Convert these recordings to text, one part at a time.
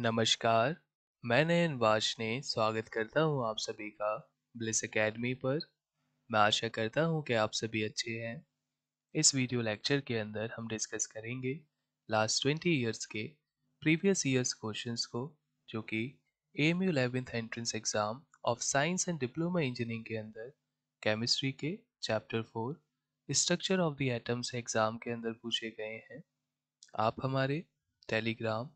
नमस्कार, मैं नयन वार्ष्णेय स्वागत करता हूँ आप सभी का ब्लिस एकेडमी पर। मैं आशा करता हूँ कि आप सभी अच्छे हैं। इस वीडियो लेक्चर के अंदर हम डिस्कस करेंगे लास्ट 20 इयर्स के प्रीवियस ईयर्स क्वेश्चंस को, जो कि AMU 11th entrance exam of science and diploma engineering के अंदर केमिस्ट्री के chapter 4 structure of the atoms exam के अंदर पूछे गए हैं। आप हमारे टेलीग्राम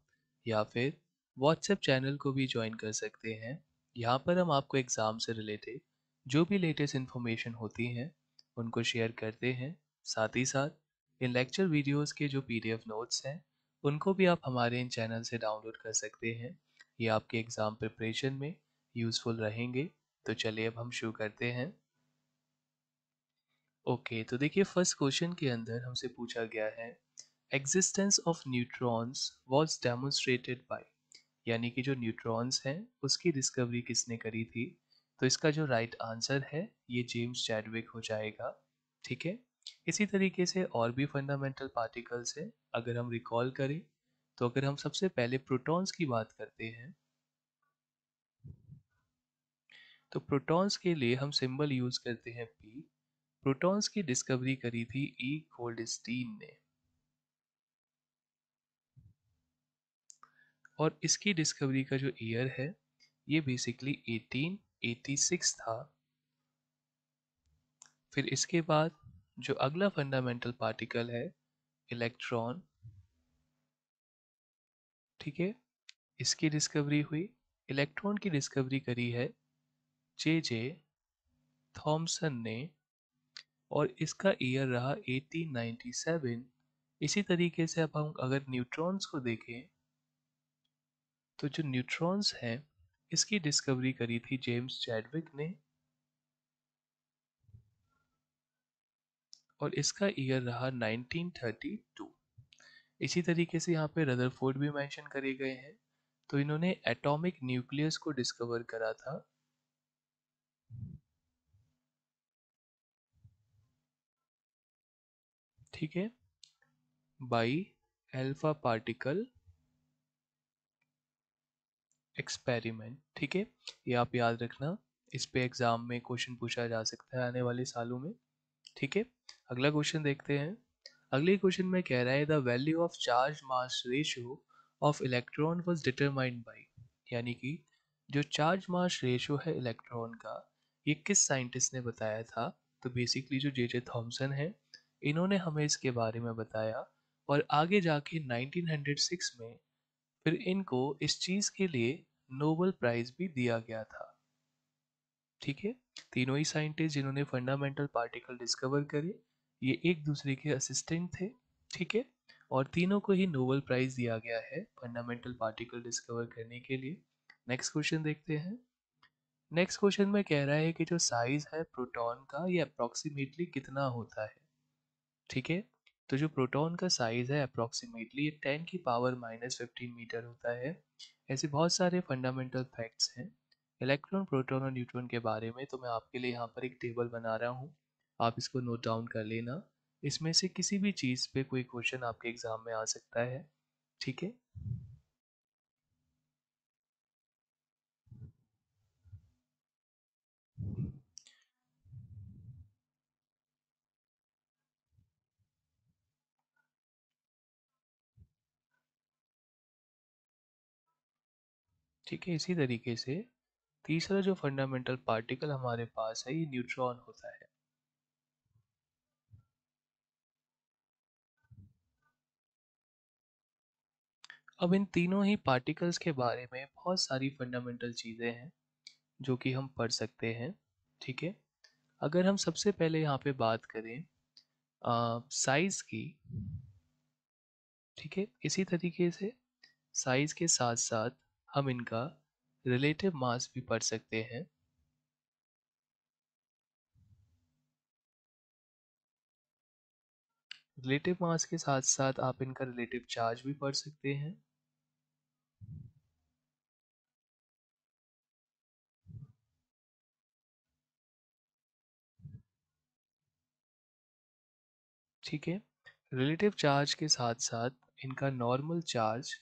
या फिर व्हाट्सएप चैनल को भी ज्वाइन कर सकते हैं। यहाँ पर हम आपको एग्ज़ाम से रिलेटेड जो भी लेटेस्ट इन्फॉर्मेशन होती हैं उनको शेयर करते हैं। साथ ही साथ इन लेक्चर वीडियोस के जो पीडीएफ नोट्स हैं उनको भी आप हमारे इन चैनल से डाउनलोड कर सकते हैं। ये आपके एग्ज़ाम प्रिपरेशन में यूज़फुल रहेंगे। तो चलिए अब हम शुरू करते हैं। ओके, तो देखिए फर्स्ट क्वेश्चन के अंदर हमसे पूछा गया है existence of neutrons was demonstrated by, यानी कि जो न्यूट्रॉन्स हैं उसकी डिस्कवरी किसने करी थी। तो इसका जो राइट आंसर है ये जेम्स चैडविक हो जाएगा। ठीक है। इसी तरीके से और भी फंडामेंटल पार्टिकल्स हैं। अगर हम रिकॉल करें तो अगर हम सबसे पहले प्रोटॉन्स की बात करते हैं तो प्रोटॉन्स के लिए हम सिंबल यूज करते हैं पी। प्रोटॉन्स की डिस्कवरी करी थी ई गोल्डस्टीन ने, और इसकी डिस्कवरी का जो ईयर है ये बेसिकली 1886 था। फिर इसके बाद जो अगला फंडामेंटल पार्टिकल है इलेक्ट्रॉन, ठीक है, इसकी डिस्कवरी हुई। इलेक्ट्रॉन की डिस्कवरी करी है जे जे थॉमसन ने, और इसका ईयर रहा 1897। इसी तरीके से अब हम अगर न्यूट्रॉन्स को देखें तो जो न्यूट्रॉन्स हैं इसकी डिस्कवरी करी थी जेम्स चैडविक ने, और इसका ईयर रहा 1932। इसी तरीके से यहाँ पे रदरफोर्ड भी मेंशन करे गए हैं। तो इन्होंने एटॉमिक न्यूक्लियस को डिस्कवर करा था। ठीक है, बाई अल्फा पार्टिकल एक्सपेरिमेंट। ठीक है, ये आप याद रखना, इस पे एग्जाम में क्वेश्चन पूछा जा सकता है आने वाले सालों में। ठीक है, अगला क्वेश्चन देखते हैं। अगले क्वेश्चन में कह रहा है the value of charge mass ratio of electron was determined by, यानी कि जो चार्ज मास रेशियो है इलेक्ट्रॉन का ये किस साइंटिस्ट ने बताया था। तो बेसिकली जो जे जे थॉमसन है इन्होंने हमें इसके बारे में बताया, और आगे जाके 1906 में फिर इनको इस चीज़ के लिए नोबेल प्राइज भी दिया गया था। ठीक है, तीनों ही साइंटिस्ट जिन्होंने फंडामेंटल पार्टिकल डिस्कवर करे ये एक दूसरे के असिस्टेंट थे। ठीक है, और तीनों को ही नोबेल प्राइज दिया गया है फंडामेंटल पार्टिकल डिस्कवर करने के लिए। नेक्स्ट क्वेश्चन देखते हैं। नेक्स्ट क्वेश्चन में कह रहा है कि जो साइज है प्रोटॉन का ये अप्रोक्सीमेटली कितना होता है। ठीक है, तो जो प्रोटॉन का साइज है अप्रोक्सीमेटली ये 10⁻⁻15 मीटर होता है। ऐसे बहुत सारे फंडामेंटल फैक्ट्स हैं इलेक्ट्रॉन प्रोटॉन और न्यूट्रॉन के बारे में। तो मैं आपके लिए यहाँ पर एक टेबल बना रहा हूँ, आप इसको नोट डाउन कर लेना। इसमें से किसी भी चीज़ पे कोई क्वेश्चन आपके एग्जाम में आ सकता है। ठीक है, ठीक है, इसी तरीके से तीसरा जो फंडामेंटल पार्टिकल हमारे पास है ये न्यूट्रॉन होता है। अब इन तीनों ही पार्टिकल्स के बारे में बहुत सारी फंडामेंटल चीज़ें हैं जो कि हम पढ़ सकते हैं। ठीक है, अगर हम सबसे पहले यहाँ पे बात करें साइज की, ठीक है, इसी तरीके से साइज के साथ साथ हम इनका रिलेटिव मास भी पढ़ सकते हैं। रिलेटिव मास के साथ साथ आप इनका रिलेटिव चार्ज भी पढ़ सकते हैं। ठीक है, रिलेटिव चार्ज के साथ साथ इनका नॉर्मल चार्ज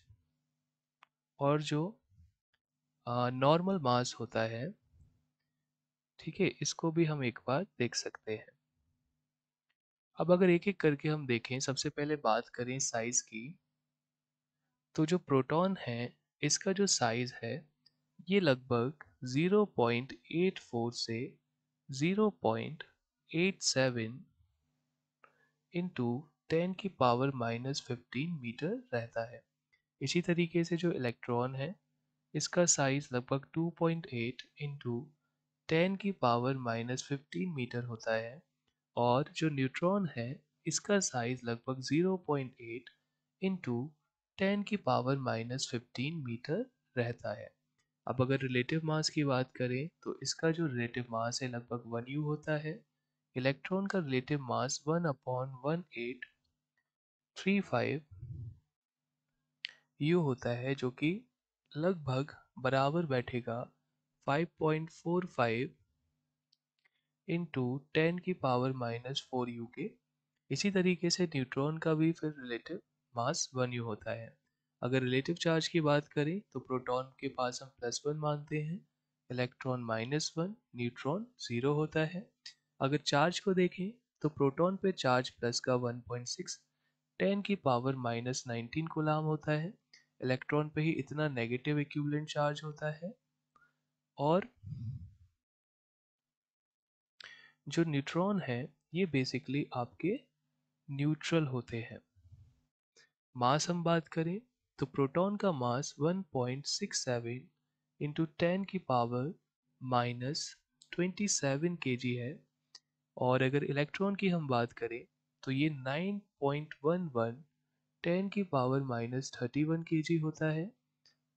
और जो नॉर्मल मास होता है, ठीक है, इसको भी हम एक बार देख सकते हैं। अब अगर एक एक करके हम देखें, सबसे पहले बात करें साइज की, तो जो प्रोटॉन है इसका जो साइज है ये लगभग 0.84 से 0.87 इंटू 10 की पावर -15 मीटर रहता है। इसी तरीके से जो इलेक्ट्रॉन है इसका साइज लगभग 2.8 इंटू 10 की पावर -15 मीटर होता है, और जो न्यूट्रॉन है इसका साइज लगभग 0.8 इंटू 10 की पावर -15 मीटर रहता है। अब अगर रिलेटिव मास की बात करें तो इसका जो रिलेटिव मास है लगभग 1 U होता है। इलेक्ट्रॉन का रिलेटिव मास 1/1835 U होता है, जो कि लगभग बराबर बैठेगा 5.45 इंटू 10 की पावर -4 U के। इसी तरीके से न्यूट्रॉन का भी फिर रिलेटिव मास 1 U होता है। अगर रिलेटिव चार्ज की बात करें तो प्रोटॉन के पास हम +1 मानते हैं, इलेक्ट्रॉन -1, न्यूट्रॉन 0 होता है। अगर चार्ज को देखें तो प्रोटॉन पे चार्ज प्लस का 1.6 10 की पावर -19 कूलाम होता है। इलेक्ट्रॉन पे ही इतना नेगेटिव इक्विवेलेंट चार्ज होता है। और जो न्यूट्रॉन है ये बेसिकली आपके न्यूट्रल होते हैं। मास हम बात करें तो प्रोटॉन का मास 1.67 इंटू 10 की पावर -27 kg है, और अगर इलेक्ट्रॉन की हम बात करें तो ये 9.11 10 की पावर -31 kg होता है।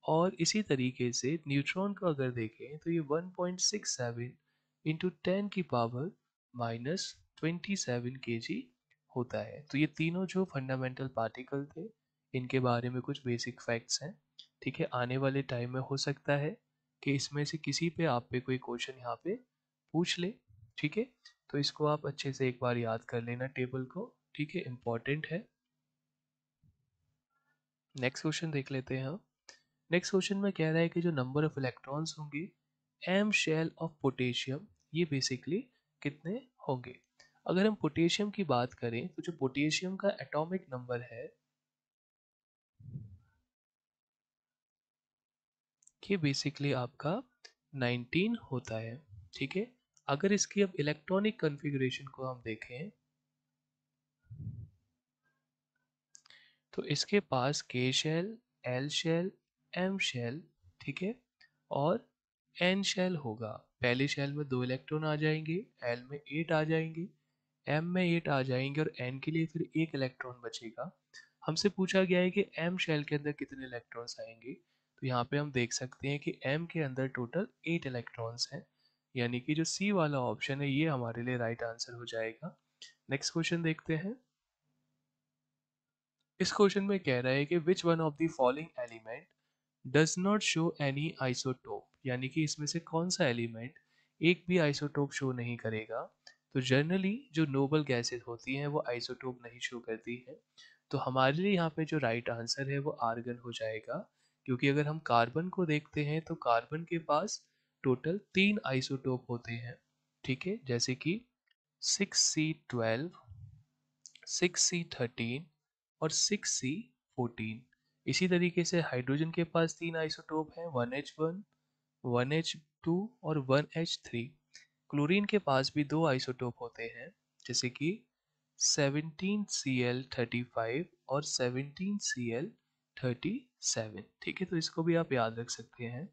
और इसी तरीके से न्यूट्रॉन को अगर देखें तो ये 1.67 इंटू 10 की पावर -27 kg होता है। तो ये तीनों जो फंडामेंटल पार्टिकल थे इनके बारे में कुछ बेसिक फैक्ट्स हैं। ठीक है, आने वाले टाइम में हो सकता है कि इसमें से किसी पे आप पे कोई क्वेश्चन यहाँ पे पूछ ले। ठीक है, तो इसको आप अच्छे से एक बार याद कर लेना टेबल को। ठीक है, इम्पॉर्टेंट है। नेक्स्ट क्वेश्चन देख लेते हैं हम। नेक्स्ट क्वेश्चन में कह रहा है कि जो नंबर ऑफ इलेक्ट्रॉन्स होंगे एम शेल ऑफ पोटेशियम, ये बेसिकली कितने होंगे। अगर हम पोटेशियम की बात करें तो जो पोटेशियम का एटॉमिक नंबर है ये बेसिकली आपका 19 होता है। ठीक है, अगर इसकी अब इलेक्ट्रॉनिक कॉन्फ़िगरेशन को हम देखें तो इसके पास के shell, L shell, M shell, ठीक है, और एन शेल होगा। पहले शेल में 2 इलेक्ट्रॉन आ जाएंगे, एल में 8 आ जाएंगे, एम में 8 आ जाएंगे, और एन के लिए फिर 1 इलेक्ट्रॉन बचेगा। हमसे पूछा गया है कि एम शेल के अंदर कितने इलेक्ट्रॉन्स आएंगे। तो यहाँ पे हम देख सकते हैं कि एम के अंदर टोटल 8 इलेक्ट्रॉन्स हैं, यानी कि जो सी वाला ऑप्शन है ये हमारे लिए राइट आंसर हो जाएगा। नेक्स्ट क्वेश्चन देखते हैं। इस क्वेश्चन में कह रहा है कि which one of the following element does not show any isotope, यानी कि इसमें से कौन सा एलिमेंट एक भी आइसोटोप शो नहीं करेगा। तो जनरली जो नोबल गैसेस होती हैं वो आइसोटोप नहीं शो करती हैं। तो हमारे लिए यहाँ पे जो राइट आंसर है वो आर्गन हो जाएगा, क्योंकि अगर हम कार्बन को देखते हैं तो कार्बन के पास टोटल 3 आइसोटोप होते हैं। ठीक है, जैसे कि 6C12, 6C13 और 6C14। इसी तरीके से हाइड्रोजन के पास 3 आइसोटोप हैं, 1H1, 1H2 और 1H3। क्लोरीन के पास भी 2 आइसोटोप होते हैं, जैसे कि 17Cl35 और 17Cl37। ठीक है, तो इसको भी आप याद रख सकते हैं।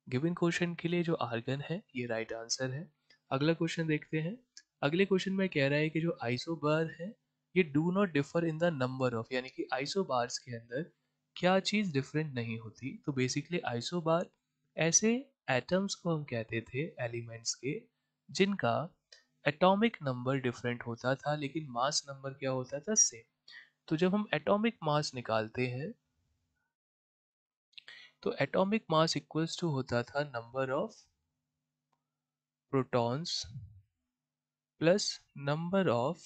गिवन क्वेश्चन के लिए जो आर्गन है ये राइट आंसर है। अगला क्वेश्चन देखते हैं। अगले क्वेश्चन में कह रहा है कि जो आइसोबार है ये do not differ in the number of, यानी कि आइसोबार्स के अंदर क्या चीज़ डिफरेंट नहीं होती। तो बेसिकली आइसोबार ऐसे एटम्स को हम कहते थे एलिमेंट्स के जिनका एटॉमिक नंबर डिफरेंट होता था लेकिन मास नंबर क्या होता था, सेम। तो जब हम एटॉमिक मास निकालते हैं तो एटॉमिक मास इक्वल्स टू होता था number of protons plus number of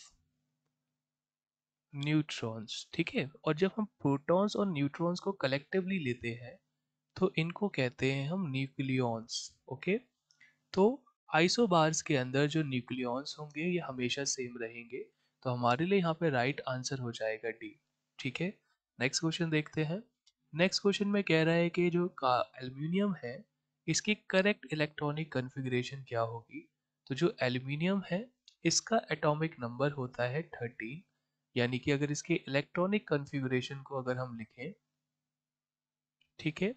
neutrons. ठीक है, और जब हम प्रोटॉन्स और न्यूट्रॉन्स को कलेक्टिवली लेते हैं तो इनको कहते हैं हम न्यूक्लियॉन्स। ओके, तो आइसोबार्स के अंदर जो न्यूक्लियॉन्स होंगे ये हमेशा सेम रहेंगे, तो हमारे लिए यहाँ पे राइट आंसर हो जाएगा डी। ठीक है, नेक्स्ट क्वेश्चन देखते हैं। नेक्स्ट क्वेश्चन में कह रहा है कि जो का एल्यूमिनियम है इसकी करेक्ट इलेक्ट्रॉनिक कॉन्फ़िगरेशन क्या होगी। तो जो एल्यूमिनियम है इसका एटॉमिक नंबर होता है 13, यानी कि अगर इसके इलेक्ट्रॉनिक कॉन्फ़िगरेशन को अगर हम लिखें, ठीक है,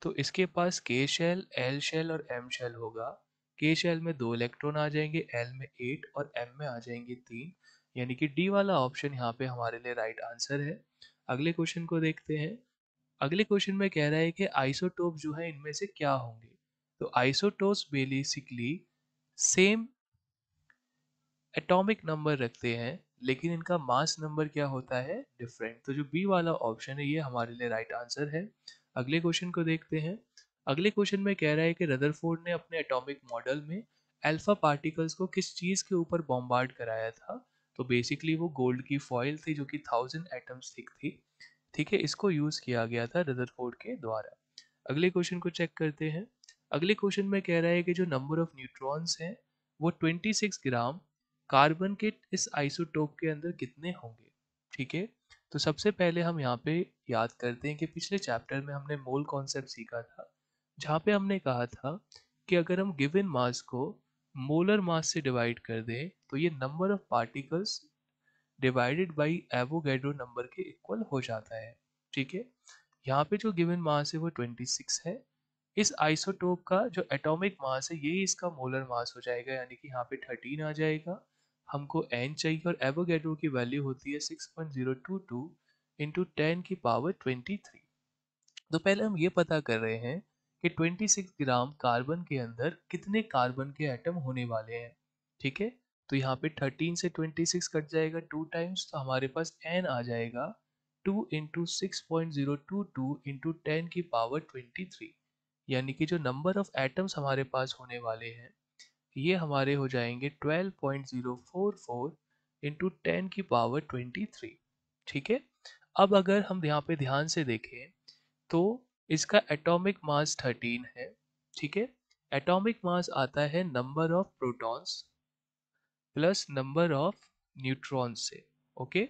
तो इसके पास के शेल, एल शेल और एम शेल होगा। के शेल में 2 इलेक्ट्रॉन आ जाएंगे, एल में 8 और एम में आ जाएंगे 3, यानी कि डी वाला ऑप्शन यहाँ पे हमारे लिए राइट आंसर है। अगले क्वेश्चन को देखते हैं। अगले क्वेश्चन में कह रहा है कि आइसोटोप जो है इनमें से क्या होंगे। तो isotopes basically same atomic number रखते हैं, लेकिन इनका मास नंबर क्या होता है, डिफरेंट। तो जो बी वाला ऑप्शन है ये हमारे लिए राइट आंसर है। अगले क्वेश्चन को देखते हैं। अगले क्वेश्चन में कह रहा है कि रदरफोर्ड ने अपने एटॉमिक मॉडल में अल्फा पार्टिकल्स को किस चीज के ऊपर बॉम्बार्ड कराया था। तो बेसिकली वो गोल्ड की फॉइल थी जो कि 1000 एटम्स थिक थी। ठीक है, इसको यूज किया गया था रदरफोर्ड के द्वारा। अगले क्वेश्चन को चेक करते हैं। अगले क्वेश्चन में कह रहा है कि जो नंबर ऑफ न्यूट्रॉन्स हैं वो 26 ग्राम कार्बन के इस आइसोटोप के अंदर कितने होंगे। ठीक है, तो सबसे पहले हम यहाँ पे याद करते हैं कि पिछले चैप्टर में हमने मोल कॉन्सेप्ट सीखा था, जहाँ पे हमने कहा था कि अगर हम गिवन मास को मोलर मास से डिवाइड कर दें तो ये number of particles divided by Avogadro number के इक्वल हो जाता है। ठीक है, यहाँ पे जो गिवन मास है वो 26 है। इस आइसोटोप का जो एटॉमिक मास है यही इसका मोलर मास हो जाएगा, यानी कि यहाँ पे 13 आ जाएगा। हमको n चाहिए और एवोगैड्रो की वैल्यू होती है 6.022 इंटू 10 की पावर 23। तो पहले हम ये पता कर रहे हैं कि 26 ग्राम कार्बन के अंदर कितने कार्बन के एटम होने वाले हैं। ठीक है, तो यहाँ पे 13 से 26 कट जाएगा 2 टाइम्स, तो हमारे पास n आ जाएगा 2 इंटू 6.022 इंटू 10 की पावर 23, यानी कि जो नंबर ऑफ एटम्स हमारे पास होने वाले हैं ये हमारे हो जाएंगे 12.044 इंटू 10 की पावर 23। ठीक है, अब अगर हम यहाँ पे ध्यान से देखें तो इसका एटॉमिक मास 13 है। ठीक है, एटॉमिक मास आता है number of protons plus number of neutrons से। ओके,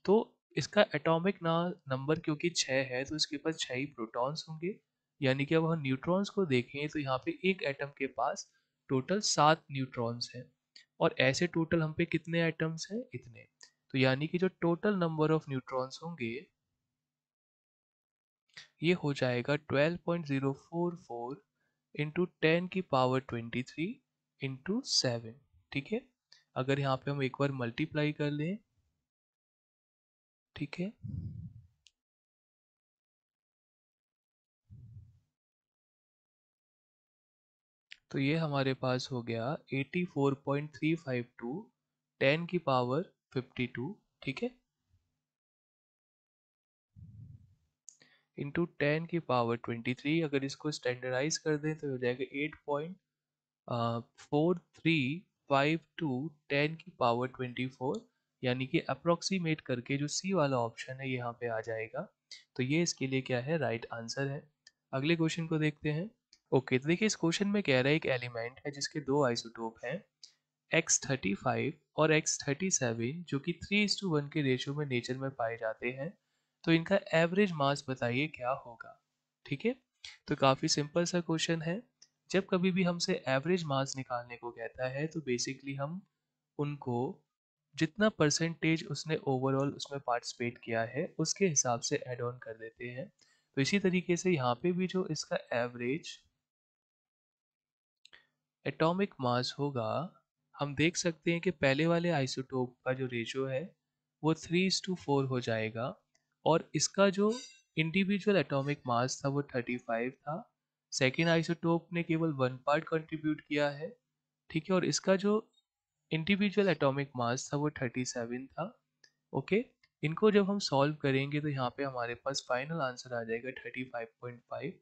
तो इसका एटॉमिक नंबर क्योंकि 6 है तो इसके पास 6 ही प्रोटॉन्स होंगे, यानी कि अब हम न्यूट्रॉन्स को देखें तो यहाँ पे एक एटम के पास टोटल 7 न्यूट्रॉन्स हैं, और ऐसे टोटल हम पे कितने एटम्स हैं, इतने। तो यानी कि जो टोटल नंबर ऑफ न्यूट्रॉन्स होंगे ये हो जाएगा 12.044 इंटू 10 की पावर 23 इंटू 7। ठीक है, अगर यहाँ पे हम एक बार मल्टीप्लाई कर लें, ठीक है, तो ये हमारे पास हो गया 84.352 10 की पावर 52। ठीक है, इंटू 10 की पावर 23, अगर इसको स्टैंडर्डाइज कर दें तो हो जाएगा 8.4352 10 की पावर 24, यानी कि अप्रोक्सीमेट करके जो सी वाला ऑप्शन है यहाँ पे आ जाएगा। तो ये इसके लिए क्या है, राइट आंसर है। अगले क्वेश्चन को देखते हैं। ओके, तो देखिए इस क्वेश्चन में कह रहा है एक एलिमेंट है जिसके दो आइसोटोप हैं X35 और X37 जो कि 3:1 के रेशियो में नेचर में पाए जाते हैं। तो इनका एवरेज मास बताइए क्या होगा। ठीक है, तो काफ़ी सिंपल सा क्वेश्चन है। जब कभी भी हमसे एवरेज मास निकालने को कहता है तो बेसिकली हम उनको जितना परसेंटेज उसने ओवरऑल उसमें पार्टिसिपेट किया है उसके हिसाब से ऐड ऑन कर देते हैं। तो इसी तरीके से यहाँ पे भी जो इसका एवरेज एटॉमिक मास होगा, हम देख सकते हैं कि पहले वाले आइसोटोप का जो रेशियो है वो 3:4 हो जाएगा, और इसका जो इंडिविजुअल एटॉमिक मास था वो 35 था। सेकेंड आइसोटोप ने केवल 1 पार्ट कंट्रीब्यूट किया है। ठीक है, और इसका जो इंडिविजुअल एटॉमिक मास था वो 37 था। ओके, इनको जब हम सॉल्व करेंगे तो यहाँ पे हमारे पास फाइनल आंसर आ जाएगा 35.5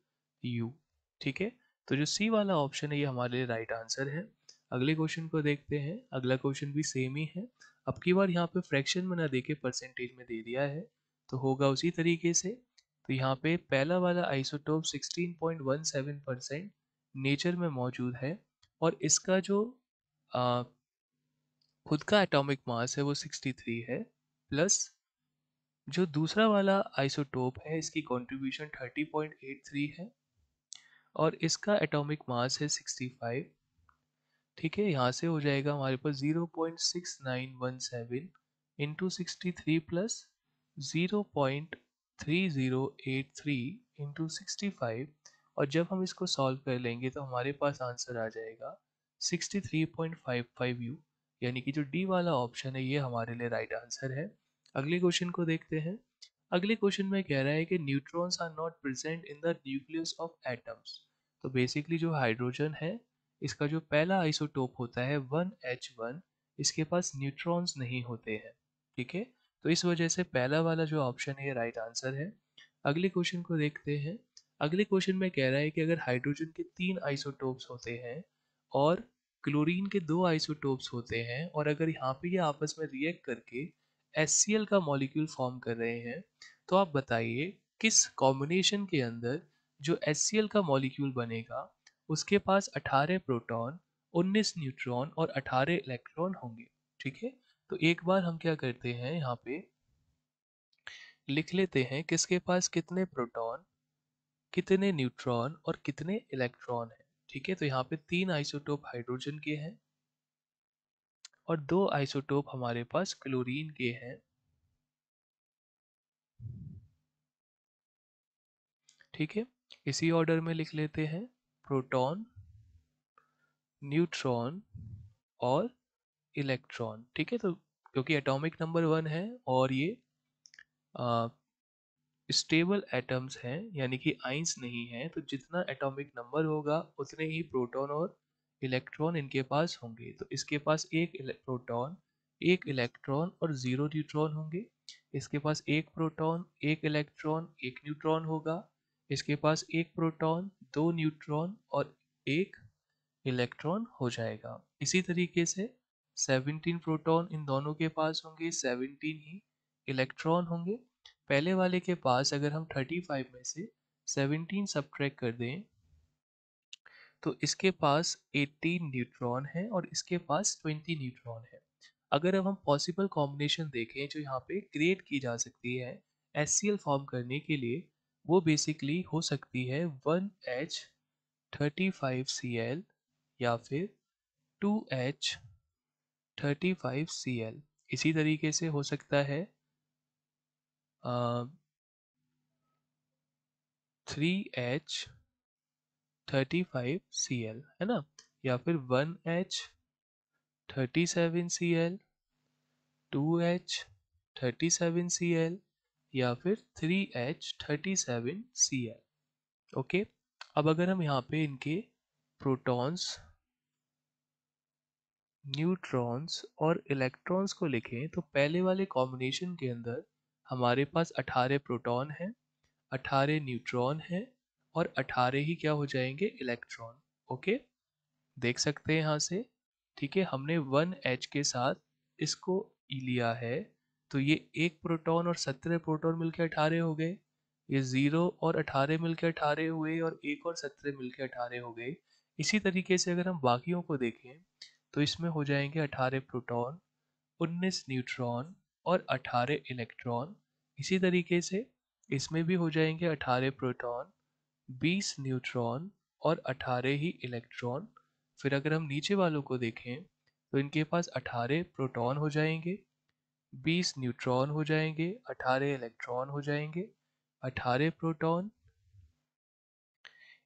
यू। ठीक है, तो जो सी वाला ऑप्शन है ये हमारे लिए राइट आंसर है। अगले क्वेश्चन को देखते हैं। अगला क्वेश्चन भी सेम ही है, अब की बार यहाँ पे फ्रैक्शन में ना देके परसेंटेज में दे दिया है, तो होगा उसी तरीके से तो यहाँ पे पहला वाला आइसोटोप 16.17% नेचर में मौजूद है और इसका जो आ, खुद का एटॉमिक मास है वो 63 है, प्लस जो दूसरा वाला आइसोटोप है इसकी कंट्रीब्यूशन 30.83 है और इसका एटॉमिक मास है 65। ठीक है, यहाँ से हो जाएगा हमारे पास 0.6917 इंटू 63 प्लस 0.3083 इंटू 65, और जब हम इसको सॉल्व कर लेंगे तो हमारे पास आंसर आ जाएगा 63.55 यू, यानी कि जो डी वाला ऑप्शन है ये हमारे लिए राइट आंसर है। अगले क्वेश्चन को देखते हैं। अगले क्वेश्चन में कह रहा है कि neutrons are not present in the nucleus of atoms. तो बेसिकली जो हाइड्रोजन है इसका जो पहला आइसोटोप होता है 1H1, इसके पास न्यूट्रॉन्स नहीं होते हैं। ठीक है, तो इस वजह से पहला वाला जो ऑप्शन है राइट आंसर है। अगले क्वेश्चन को देखते हैं। अगले क्वेश्चन में कह रहा है कि अगर हाइड्रोजन के 3 आइसोटोप्स होते हैं और क्लोरीन के 2 आइसोटोप्स होते हैं और अगर यहाँ पे ये आपस में रिएक्ट करके HCl का मॉलिक्यूल फॉर्म कर रहे हैं, तो आप बताइए किस कॉम्बिनेशन के अंदर जो HCl का मॉलिक्यूल बनेगा उसके पास 18 प्रोटॉन, 19 न्यूट्रॉन और 18 इलेक्ट्रॉन होंगे। ठीक है, तो एक बार हम क्या करते हैं, यहाँ पे लिख लेते हैं किसके पास कितने प्रोटॉन, कितने न्यूट्रॉन और कितने इलेक्ट्रॉन हैं। ठीक है, तो यहाँ पे 3 आइसोटोप हाइड्रोजन के हैं और 2 आइसोटोप हमारे पास क्लोरीन के हैं। ठीक है, इसी ऑर्डर में लिख लेते हैं, प्रोटॉन, न्यूट्रॉन और इलेक्ट्रॉन। ठीक है, तो क्योंकि एटॉमिक नंबर 1 है और ये स्टेबल एटम्स हैं यानी कि आइंस नहीं है, तो जितना एटॉमिक नंबर होगा उतने ही प्रोटॉन और इलेक्ट्रॉन इनके पास होंगे। तो इसके पास एक प्रोटॉन, एक इलेक्ट्रॉन और 0 न्यूट्रॉन होंगे। इसके पास एक प्रोटॉन, एक इलेक्ट्रॉन, एक न्यूट्रॉन होगा। इसके पास एक प्रोटॉन, 2 न्यूट्रॉन और एक इलेक्ट्रॉन हो जाएगा। इसी तरीके से 17 प्रोटॉन इन दोनों के पास होंगे, 17 ही इलेक्ट्रॉन होंगे। पहले वाले के पास अगर हम 35 में से 17 सब्ट्रैक्ट कर दें तो इसके पास 18 न्यूट्रॉन है और इसके पास 20 न्यूट्रॉन है। अगर अब हम पॉसिबल कॉम्बिनेशन देखें जो यहाँ पे क्रिएट की जा सकती है HCl फॉर्म करने के लिए, वो बेसिकली हो सकती है 1H35Cl या फिर 2H35Cl। इसी तरीके से हो सकता है 3H35Cl, है ना, या फिर 1H37Cl, 2H37Cl या फिर 3H37Cl। ओके, अब अगर हम यहाँ पे इनके प्रोटॉन्स, न्यूट्रॉन्स और इलेक्ट्रॉन्स को लिखें तो पहले वाले कॉम्बिनेशन के अंदर हमारे पास 18 प्रोटॉन हैं, 18 न्यूट्रॉन हैं और 18 ही क्या हो जाएंगे, इलेक्ट्रॉन। ओके, देख सकते हैं यहाँ से। ठीक है, हमने 1H के साथ इसको लिया है तो ये एक प्रोटॉन और 17 प्रोटॉन मिलकर 18 हो गए। ये 0 और 18 मिलकर 18 हुए और एक और 17 मिलकर 18 हो गए। इसी तरीके से अगर हम बाकियों को देखें तो इसमें हो जाएंगे 18 प्रोटॉन, 19 न्यूट्रॉन और 18 इलेक्ट्रॉन। इसी तरीके से इसमें भी हो जाएंगे 18 प्रोटॉन, 20 न्यूट्रॉन और 18 ही इलेक्ट्रॉन। फिर अगर हम नीचे वालों को देखें तो इनके पास 18 प्रोटॉन हो जाएंगे, 20 न्यूट्रॉन हो जाएंगे, 18 इलेक्ट्रॉन हो जाएंगे, 18 प्रोटॉन,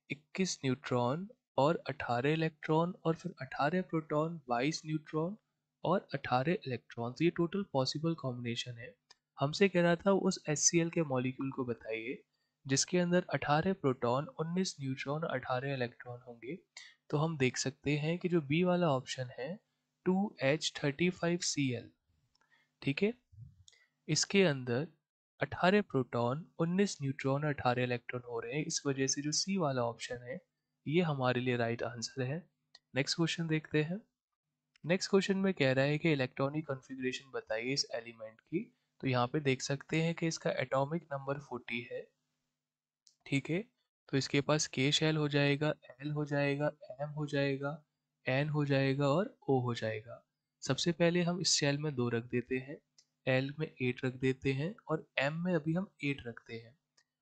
21 न्यूट्रॉन और 18 इलेक्ट्रॉन और फिर 18 प्रोटॉन, 22 न्यूट्रॉन और 18 इलेक्ट्रॉन। तो ये टोटल पॉसिबल कॉम्बिनेशन है। हमसे कह रहा था उस HCl के मॉलिक्यूल को बताइए जिसके अंदर 18 प्रोटॉन, 19 न्यूट्रॉन और 18 इलेक्ट्रॉन होंगे। तो हम देख सकते हैं कि जो बी वाला ऑप्शन है 2H35Cl, ठीक है, इसके अंदर 18 प्रोटॉन, 19 न्यूट्रॉन और 18 इलेक्ट्रॉन हो रहे हैं। इस वजह से जो सी वाला ऑप्शन है ये हमारे लिए राइट आंसर है। नेक्स्ट क्वेश्चन देखते हैं। नेक्स्ट क्वेश्चन में कह रहा है कि इलेक्ट्रॉनिक कॉन्फ़िगरेशन बताइए इस एलिमेंट की। तो यहाँ पे देख सकते हैं कि इसका एटॉमिक नंबर 40 है ठीक है। तो इसके पास K शेल हो जाएगा, L हो जाएगा, M हो जाएगा, N हो जाएगा और O हो जाएगा। सबसे पहले हम इस शेल में 2 रख देते हैं, L में 8 रख देते हैं और M में अभी हम 8 रखते हैं।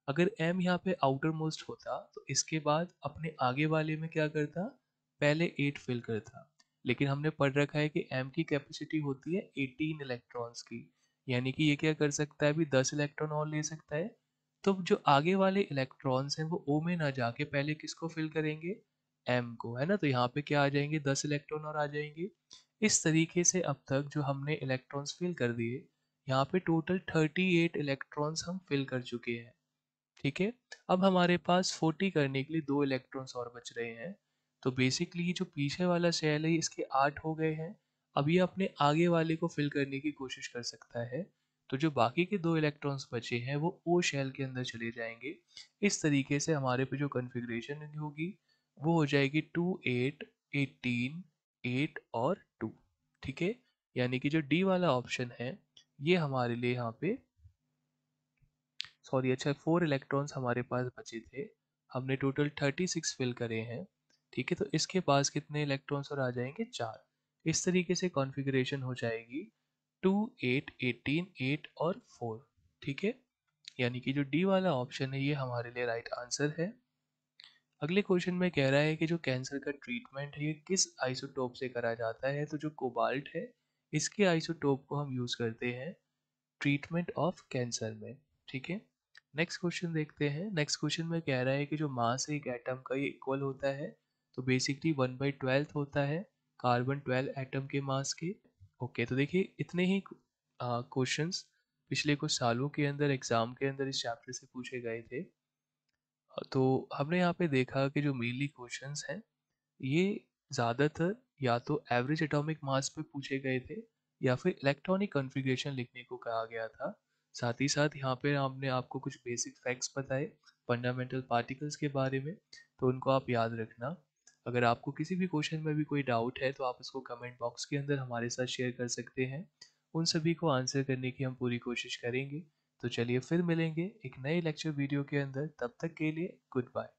अगर M यहाँ पे आउटर मोस्ट होता तो इसके बाद अपने आगे वाले में क्या करता, पहले 8 फिल करता। लेकिन हमने पढ़ रखा है कि M की कैपेसिटी होती है 18 इलेक्ट्रॉन्स की, यानी कि ये क्या कर सकता है, अभी 10 इलेक्ट्रॉन और ले सकता है। तो जो आगे वाले इलेक्ट्रॉन्स हैं वो O में ना जाके पहले किसको फिल करेंगे, M को, है ना। तो यहाँ पे क्या आ जाएंगे, 10 इलेक्ट्रॉन और आ जाएंगे। इस तरीके से अब तक जो हमने इलेक्ट्रॉन्स फिल कर दिए, यहाँ पे टोटल 38 इलेक्ट्रॉन्स हम फिल कर चुके हैं। ठीक है। अब हमारे पास 40 करने के लिए 2 इलेक्ट्रॉन्स और बच रहे हैं। तो बेसिकली जो पीछे वाला शेल है इसके 8 हो गए हैं। अब ये अपने आगे वाले को फिल करने की कोशिश कर सकता है। तो जो बाकी के 2 इलेक्ट्रॉन्स बचे हैं वो ओ शेल के अंदर चले जाएंगे। इस तरीके से हमारे पे जो कॉन्फ़िगरेशन होगी वो हो जाएगी 2 8 18 8 और 2। ठीक है। यानी कि जो डी वाला ऑप्शन है ये हमारे लिए यहाँ पे, सॉरी, अच्छा, 4 इलेक्ट्रॉन्स हमारे पास बचे थे। हमने टोटल 36 फिल करे हैं। ठीक है। तो इसके पास कितने इलेक्ट्रॉन्स और आ जाएंगे, 4। इस तरीके से कॉन्फ़िगरेशन हो जाएगी 2 8 18 8 और 4। ठीक है। यानी कि जो डी वाला ऑप्शन है ये हमारे लिए राइट आंसर है। अगले क्वेश्चन में कह रहा है कि जो कैंसर का ट्रीटमेंट है ये किस आइसोटोप से करा जाता है। तो जो कोबाल्ट है इसके आइसोटोप को हम यूज़ करते हैं ट्रीटमेंट ऑफ कैंसर में। ठीक है। नेक्स्ट क्वेश्चन देखते हैं। नेक्स्ट क्वेश्चन में कह रहा है कि जो मास है एक एटम का ये इक्वल होता है। तो बेसिकली 1/12 होता है कार्बन 12 एटम के मास के। ओके, तो देखिए इतने ही क्वेश्चंस पिछले कुछ सालों के अंदर एग्जाम के अंदर इस चैप्टर से पूछे गए थे। तो हमने यहाँ पे देखा कि जो मेनली क्वेश्चंस हैं ये ज़्यादातर या तो एवरेज एटॉमिक मास पे पूछे गए थे या फिर इलेक्ट्रॉनिक कॉन्फ़िगरेशन लिखने को कहा गया था। साथ ही साथ यहाँ पे हमने आपको कुछ बेसिक फैक्ट्स बताए फंडामेंटल पार्टिकल्स के बारे में, तो उनको आप याद रखना। अगर आपको किसी भी क्वेश्चन में भी कोई डाउट है तो आप उसको कमेंट बॉक्स के अंदर हमारे साथ शेयर कर सकते हैं। उन सभी को आंसर करने की हम पूरी कोशिश करेंगे। तो चलिए फिर मिलेंगे एक नए लेक्चर वीडियो के अंदर, तब तक के लिए गुड बाय।